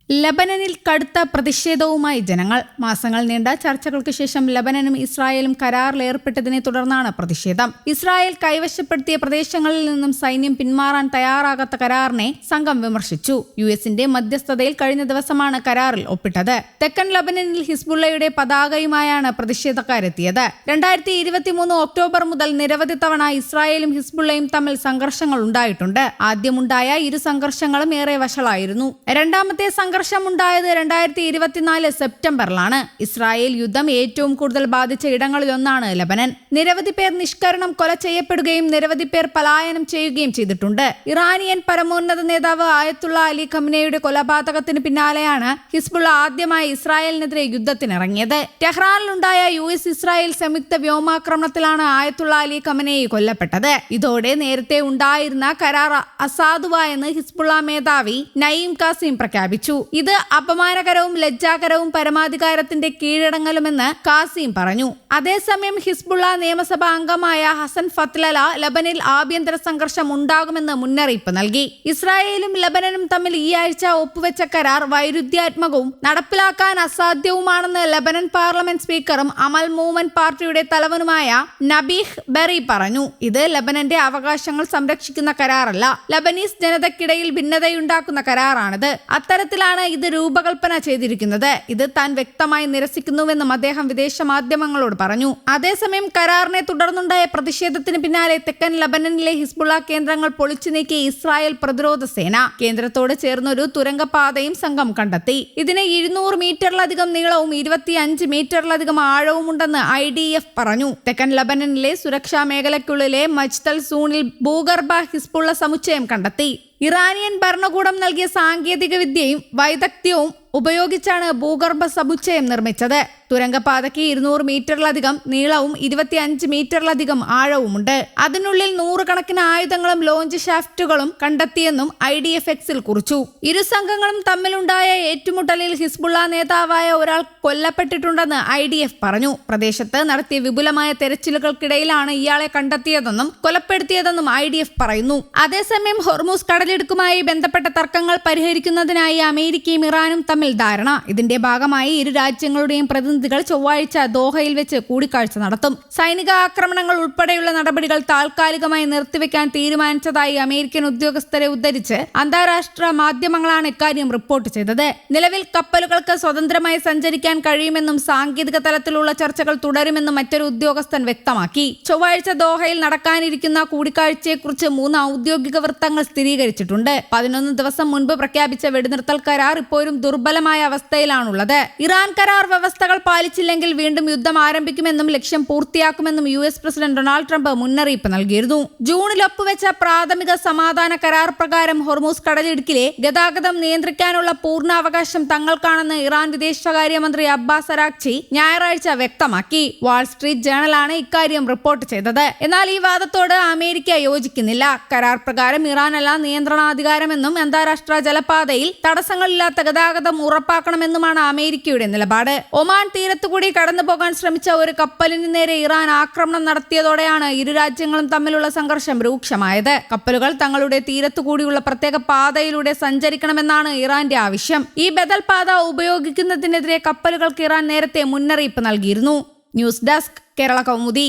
ലബനനിൽ കടുത്ത പ്രതിഷേധവുമായി ജനങ്ങൾ. മാസങ്ങൾ നീണ്ട ചർച്ചകൾക്ക് ശേഷം ലബനനും ഇസ്രായേലും കരാറിൽ ഏർപ്പെട്ടതിനെ തുടർന്നാണ് പ്രതിഷേധം. ഇസ്രായേൽ കൈവശപ്പെടുത്തിയ പ്രദേശങ്ങളിൽ നിന്നും സൈന്യം പിന്മാറാൻ തയ്യാറാകാത്ത കരാറിനെ സംഘം വിമർശിച്ചു. യുഎസിന്റെ മധ്യസ്ഥതയിൽ കഴിഞ്ഞ ദിവസമാണ് കരാറിൽ ഒപ്പിട്ടത്. തെക്കൻ ലബനനിൽ ഹിസ്ബുള്ളയുടെ പതാകയുമായാണ് പ്രതിഷേധക്കാരെത്തിയത്. 2023 ഒക്ടോബർ മുതൽ നിരവധി തവണ ഇസ്രായേലും ഹിസ്ബുള്ളയും തമ്മിൽ സംഘർഷങ്ങൾ ഉണ്ടായിട്ടുണ്ട്. ആദ്യമുണ്ടായ ഇരു സംഘർഷങ്ങളും ഏറെ വഷളായിരുന്നു. രണ്ടാമത്തെ സംഘർഷമുണ്ടായത് 2024 സെപ്റ്റംബറിലാണ്. ഇസ്രായേൽ യുദ്ധം ഏറ്റവും കൂടുതൽ ബാധിച്ച ഇടങ്ങളിലൊന്നാണ് ലബനൻ. നിരവധി പേർ നിഷ്കരണം കൊല ചെയ്യപ്പെടുകയും നിരവധി പേർ പലായനം ചെയ്യുകയും ചെയ്തിട്ടുണ്ട്. ഇറാനിയൻ പരമോന്നത നേതാവ് ആയത്തുള്ള അലി ഖമനയുടെ കൊലപാതകത്തിന് പിന്നാലെയാണ് ഹിസ്ബുള്ള ആദ്യമായി ഇസ്രായേലിനെതിരെ യുദ്ധത്തിനിറങ്ങിയത്. ടെഹ്റാനിലുണ്ടായ US ഇസ്രായേൽ സംയുക്ത വ്യോമാക്രമണത്തിലാണ് ആയത്തുള്ള അലി ഖമനയെ കൊല്ലപ്പെട്ടത്. ഇതോടെ നേരത്തെ ഉണ്ടായിരുന്ന കരാർ അസാധുവായെന്ന് ഹിസ്ബുള്ള മേധാവി നയീം കാസിം പ്രഖ്യാപിച്ചു. ഇത് അപമാനകരവും ലജ്ജാകരവും പരമാധികാരത്തിന്റെ കീഴടങ്ങലുമെന്ന് കാസിം പറഞ്ഞു. അതേസമയം ഹിസ്ബുള്ള നിയമസഭാ അംഗമായ ഹസൻ ഫത്ലല ലബനിൽ ആഭ്യന്തര സംഘർഷം ഉണ്ടാകുമെന്ന് മുന്നറിയിപ്പ് നൽകി. ഇസ്രായേലും ലബനനും തമ്മിൽ ഈ ആഴ്ച ഒപ്പുവെച്ച കരാർ വൈരുദ്ധ്യാത്മകവും നടപ്പിലാക്കാൻ അസാധ്യവുമാണെന്ന് ലബനൻ പാർലമെന്റ് സ്പീക്കറും അമൽ മൂവ്മെന്റ് പാർട്ടിയുടെ തലവനുമായ നബീഹ് ബെറി പറഞ്ഞു. ഇത് ലബനന്റെ അവകാശങ്ങൾ സംരക്ഷിക്കുന്ന കരാറല്ല, ലബനീസ് ജനതയ്ക്കിടയിൽ ഭിന്നതയുണ്ടാക്കുന്ന കരാറാണിത്. അത്തരത്തിലാണ് ഇത് രൂപകൽപ്പന ചെയ്തിരിക്കുന്നത്. ഇത് താൻ വ്യക്തമായി നിരസിക്കുന്നുവെന്നും അദ്ദേഹം വിദേശ മാധ്യമങ്ങളോട് പറഞ്ഞു. അതേസമയം കരാറിനെ തുടർന്നുണ്ടായ പ്രതിഷേധത്തിന് പിന്നാലെ തെക്കൻ ലബനനിലെ ഹിസ്ബുള്ള കേന്ദ്രങ്ങൾ പൊളിച്ചു നീക്കിയ ഇസ്രായേൽ പ്രതിരോധ സേന കേന്ദ്രത്തോട് ചേർന്നൊരു തുരങ്കപാതയും സംഘം കണ്ടെത്തി. ഇതിന് 200 മീറ്ററിലധികം നീളവും 25 മീറ്ററിലധികം ആഴവുമുണ്ടെന്ന് IDF പറഞ്ഞു. തെക്കൻ ലബനനിലെ സുരക്ഷാ മേഖലയ്ക്കുള്ളിലെ മജ്തൽ സൂണിൽ ഭൂഗർഭ ഹിസ്ബുള്ള സമുച്ചയം കണ്ടെത്തി. ഇറാനിയൻ ഭരണകൂടം നൽകിയ സാങ്കേതിക വിദ്യയും വൈദഗ്ധ്യവും ഉപയോഗിച്ചാണ് ഭൂഗർഭ സമുച്ചയം നിർമ്മിച്ചത്. തുരങ്കപാതയ്ക്ക് 200 മീറ്ററിലധികം നീളവും 25 മീറ്ററിലധികം ആഴവുമുണ്ട്. അതിനുള്ളിൽ 100 കണക്കിന് ആയുധങ്ങളും ലോഞ്ച് ഷാഫ്റ്റുകളും കണ്ടെത്തിയെന്നും IDF Xൽ കുറിച്ചു. ഇരു സംഘങ്ങളും തമ്മിലുണ്ടായ ഏറ്റുമുട്ടലിൽ ഹിസ്ബുള്ള നേതാവായ ഒരാൾ കൊല്ലപ്പെട്ടിട്ടുണ്ടെന്ന് IDF പറഞ്ഞു. പ്രദേശത്ത് നടത്തിയ വിപുലമായ തെരച്ചിലുകൾക്കിടയിലാണ് ഇയാളെ കണ്ടെത്തിയതെന്നും കൊലപ്പെടുത്തിയതെന്നും IDF പറയുന്നു. അതേസമയം ഹോർമൂസ് കടലിടുക്കുമായി ബന്ധപ്പെട്ട തർക്കങ്ങൾ പരിഹരിക്കുന്നതിനായി അമേരിക്കയും ഇറാനും തമ്മിൽ ധാരണ. ഇതിന്റെ ഭാഗമായി ഇരു രാജ്യങ്ങളുടെയും പ്രതിനിധികൾ ചൊവ്വാഴ്ച ദോഹയിൽ വെച്ച് കൂടിക്കാഴ്ച നടത്തും. സൈനിക ആക്രമണങ്ങൾ ഉൾപ്പെടെയുള്ള നടപടികൾ താൽക്കാലികമായി നിർത്തിവെക്കാൻ തീരുമാനിച്ചതായി അമേരിക്കൻ ഉദ്യോഗസ്ഥരെ ഉദ്ധരിച്ച് അന്താരാഷ്ട്ര മാധ്യമങ്ങളാണ് ഇക്കാര്യം റിപ്പോർട്ട് ചെയ്തത്. നിലവിൽ കപ്പലുകൾക്ക് സ്വതന്ത്രമായി സഞ്ചരിക്കാൻ കഴിയുമെന്നും സാങ്കേതിക തലത്തിലുള്ള ചർച്ചകൾ തുടരുമെന്നും മറ്റൊരു ഉദ്യോഗസ്ഥൻ വ്യക്തമാക്കി. ചൊവ്വാഴ്ച ദോഹയിൽ നടക്കാനിരിക്കുന്ന കൂടിക്കാഴ്ചയെക്കുറിച്ച് 3 ഔദ്യോഗിക വൃത്തങ്ങൾ സ്ഥിരീകരിച്ചിട്ടുണ്ട്. 11 ദിവസം മുൻപ് പ്രഖ്യാപിച്ച വെടിനിർത്തൽ കരാർ ഇപ്പോഴും ദുർബലമായ അവസ്ഥയിലാണുള്ളത്. ഇറാൻ കരാർ വ്യവസ്ഥകൾ പാലിച്ചില്ലെങ്കിൽ വീണ്ടും യുദ്ധം ആരംഭിക്കുമെന്നും ലക്ഷ്യം പൂർത്തിയാക്കുമെന്നും US പ്രസിഡന്റ് ഡൊണാൾഡ് ട്രംപ് മുന്നറിയിപ്പ് നൽകിയിരുന്നു. ജൂണിൽ ഒപ്പുവെച്ച പ്രാഥമിക സമാധാന കരാർ പ്രകാരം ഹോർമൂസ് കടലിടുക്കിലെ ഗതാഗതം നിയന്ത്രിക്കാനുള്ള പൂർണ്ണ അവകാശം തങ്ങൾക്കാണെന്ന് ഇറാൻ വിദേശകാര്യമന്ത്രി അബ്ബാസ് അരാഗ്ചി ഞായറാഴ്ച വ്യക്തമാക്കി. വാൾസ്ട്രീറ്റ് ജേണലാണ് ഇക്കാര്യം റിപ്പോർട്ട് ചെയ്തത്. എന്നാൽ ഈ വാദത്തോട് അമേരിക്ക യോജിക്കുന്നില്ല. കരാർ പ്രകാരം ഇറാനല്ല നിയന്ത്രണാധികാരമെന്നും അന്താരാഷ്ട്ര ജലപാതയിൽ തടസ്സങ്ങളില്ലാത്ത ഗതാഗതം ഉറപ്പാക്കണമെന്നുമാണ് അമേരിക്കയുടെ നിലപാട്. ഒമാൻ തീരത്തുകൂടി കടന്നുപോകാൻ ശ്രമിച്ച ഒരു കപ്പലിന് നേരെ ഇറാൻ ആക്രമണം നടത്തിയതോടെയാണ് ഇരു രാജ്യങ്ങളും തമ്മിലുള്ള സംഘർഷം രൂക്ഷമായത്. കപ്പലുകൾ തങ്ങളുടെ തീരത്തുകൂടിയുള്ള പ്രത്യേക പാതയിലൂടെ സഞ്ചരിക്കണമെന്നാണ് ഇറാന്റെ ആവശ്യം. ഈ ബദൽ പാത ഉപയോഗിക്കുന്നതിനെതിരെ കപ്പലുകൾക്ക് ഇറാൻ നേരത്തെ മുന്നറിയിപ്പ് നൽകിയിരുന്നു. News desk Kerala Kaumudi.